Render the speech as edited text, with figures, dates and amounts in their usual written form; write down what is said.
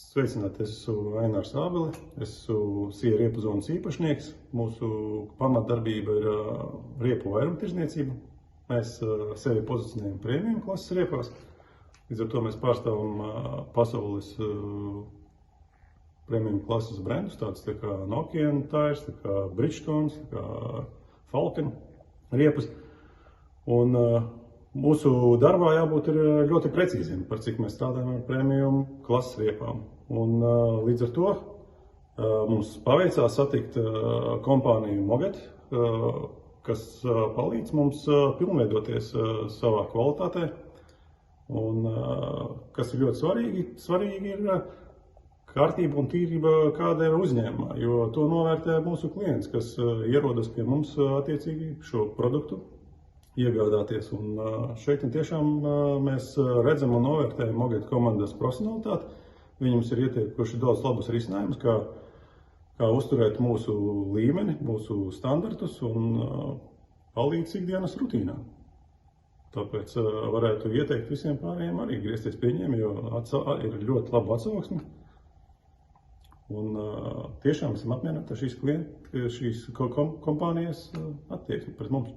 Sveicināti, es esmu Ainārs Ābele, esmu sieru riepu zonas īpašnieks. Mūsu pamatdarbība ir riepu vairumtirdzniecība. Mēs sevi pozicionējam premium klases riepās. Līdz ar to mēs pārstāvam pasaules premium klases brendus, tādus tā kā Nokian tires, tā kā Bridgestone, tā kā Falcon riepas. Un mūsu darbā jābūt ļoti precīziem, par cik mēs strādājam ar premium klases riepām. Un līdz ar to mums paveicās satikt kompāniju Moget, kas palīdz mums pilnveidoties savā kvalitātē. Un kas ir ļoti svarīgi, svarīgi ir kārtība un tīrība, kāda ir uzņēmumā, jo to novērtē mūsu klients, kas ierodas pie mums attiecīgi šo produktu iegādāties. Un šeit tiešām mēs redzam un novērtējam Moget komandas profesionalitāti. Viņi mums ir ieteikuši daudz labus risinājumus, kā uzturēt mūsu līmeni, mūsu standartus un palīdz ikdienas rutīnā. Tāpēc varētu ieteikt visiem pārējiem arī griezties pie viņiem, jo ir ļoti laba atsauksme. Un tiešām esam apmierināti ar šīs kompānijas attieksmi pret mums.